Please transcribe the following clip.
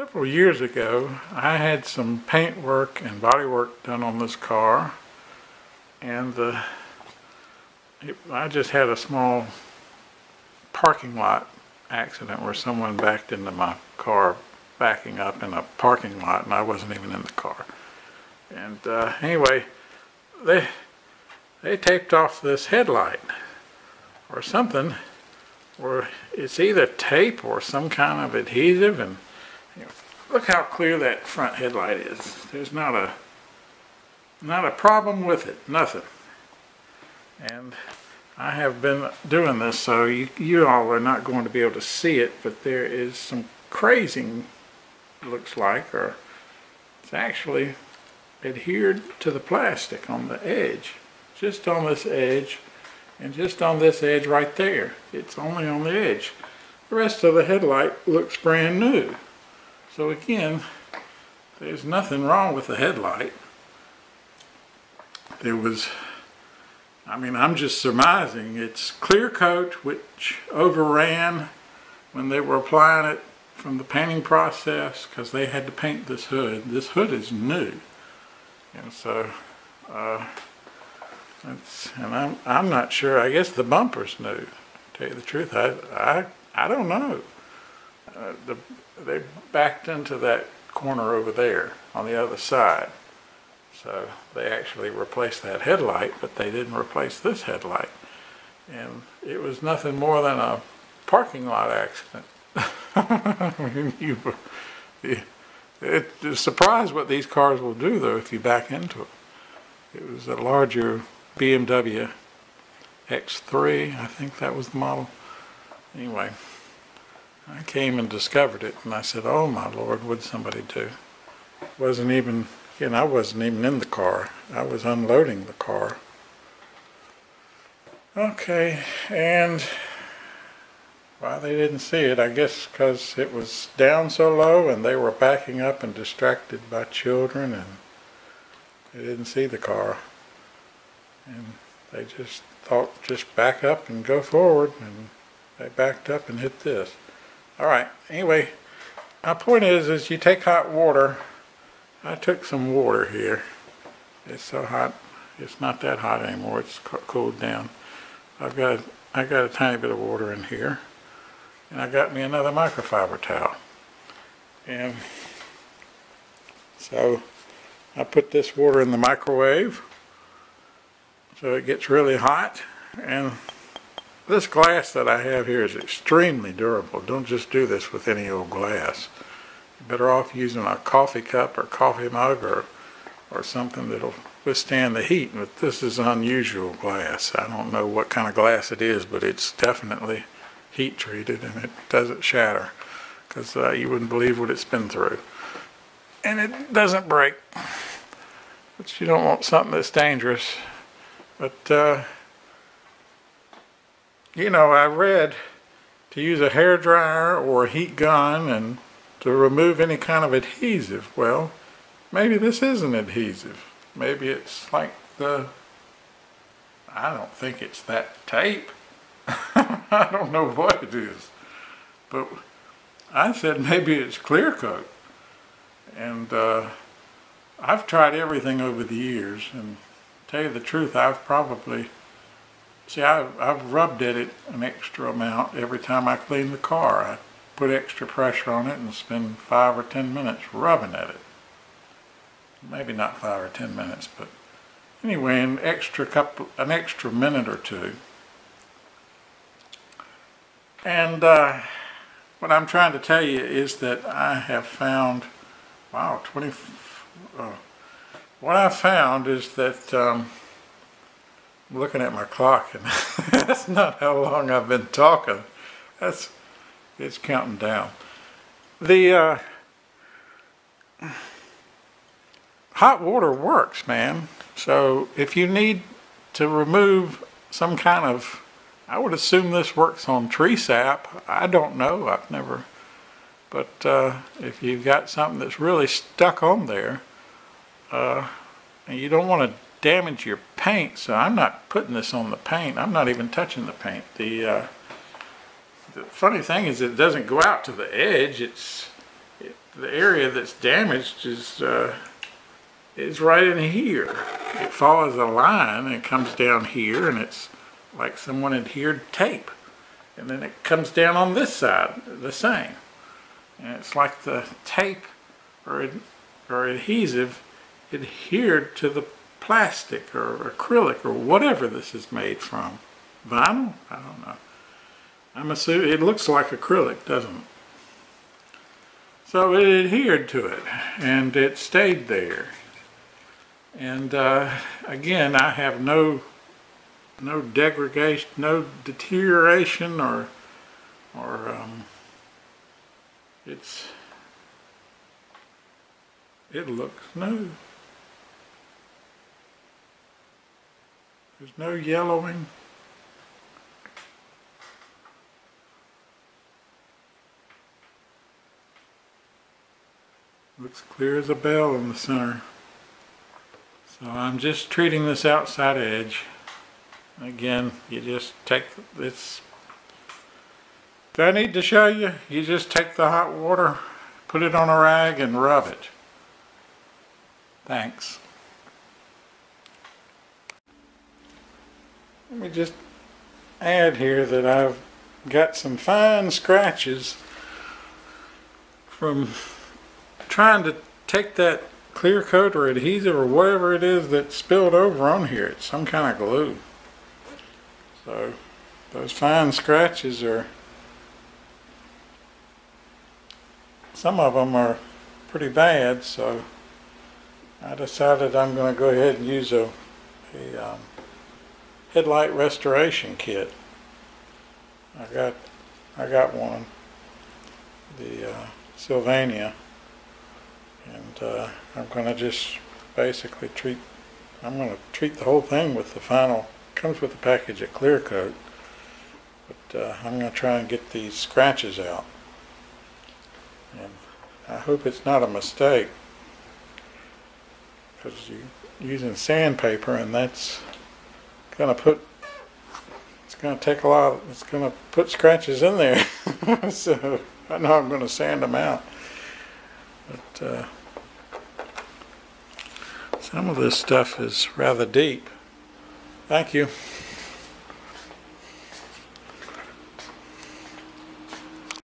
Several years ago, I had some paint work and body work done on this car, and I just had a small parking lot accident where someone backed into my car, backing up in a parking lot, and I wasn't even in the car. And anyway, they taped off this headlight or something, or it's either tape or some kind of adhesive, and look how clear that front headlight is. There's not a problem with it, nothing. And I have been doing this, so you all are not going to be able to see it, but there is some crazing, looks like, or it's actually adhered to the plastic on the edge, just on this edge, and just on this edge right there. It's only on the edge. The rest of the headlight looks brand new. So again, there's nothing wrong with the headlight. I'm just surmising it's clear coat, which overran when they were applying it from the painting process, because they had to paint this hood. This hood is new, and so I'm not sure. I guess the bumper's new. To tell you the truth, I don't know. They backed into that corner over there on the other side. So they actually replaced that headlight, but they didn't replace this headlight. And it was nothing more than a parking lot accident. It's surprised what these cars will do, though, if you back into them. It was a larger BMW X3, I think that was the model. Anyway, I came and discovered it, and I said, oh my Lord, what'd somebody do? I wasn't even in the car. I was unloading the car. Okay, and why they didn't see it, I guess because it was down so low and they were backing up and distracted by children, and they didn't see the car. And they just thought, just back up and go forward, and they backed up and hit this. Alright, anyway, my point is you take hot water. I took some water here. It's so hot, it's not that hot anymore, it's cooled down. I got a tiny bit of water in here, and I got me another microfiber towel. And so I put this water in the microwave so it gets really hot, and this glass that I have here is extremely durable. Don't just do this with any old glass. You're better off using a coffee cup or coffee mug or something that'll withstand the heat. But this is unusual glass. I don't know what kind of glass it is, but it's definitely heat treated, and it doesn't shatter, because you wouldn't believe what it's been through. And it doesn't break, but you don't want something that's dangerous. But I read to use a hair dryer or a heat gun and to remove any kind of adhesive. Well, maybe this isn't adhesive. Maybe it's like I don't think it's that tape. I don't know what it is. But I said maybe it's clear coat. And I've tried everything over the years, and to tell you the truth, I've rubbed at it an extra amount every time I clean the car. I put extra pressure on it and spend 5 or 10 minutes rubbing at it. Maybe not 5 or 10 minutes, but anyway, an extra minute or two. And what I'm trying to tell you is that I have found, wow, what I found is that I'm looking at my clock, and that's not how long I've been talking. It's counting down. The hot water works, man. So if you need to remove some kind of, I would assume this works on tree sap. I don't know. I've never. But if you've got something that's really stuck on there, and you don't want to damage your paint, so I'm not putting this on the paint. I'm not even touching the paint. The funny thing is it doesn't go out to the edge. the area that's damaged is right in here. It follows a line and it comes down here, and it's like someone adhered tape. And then it comes down on this side the same. And it's like the tape or adhesive adhered to the plastic or acrylic or whatever this is made from. Vinyl? I don't know. I'm assuming it looks like acrylic, doesn't it? So it adhered to it, and it stayed there. And again, I have no degradation, no deterioration, or it looks new. There's no yellowing. Looks clear as a bell in the center. So I'm just treating this outside edge. Again, you just take this. Do I need to show you? You just take the hot water, put it on a rag, and rub it. Thanks. Let me just add here that I've got some fine scratches from trying to take that clear coat or adhesive or whatever it is that spilled over on here. It's some kind of glue. So those fine scratches are, some of them are pretty bad, so I decided I'm going to go ahead and use a headlight restoration kit. I got one, the Sylvania, and I'm going to just basically treat the whole thing with the final, comes with a package of clear coat, but I'm going to try and get these scratches out. And I hope it's not a mistake, because you're using sandpaper, and that's going to put, it's going to take a lot, it's going to put scratches in there. So I know I'm going to sand them out. But some of this stuff is rather deep. Thank you.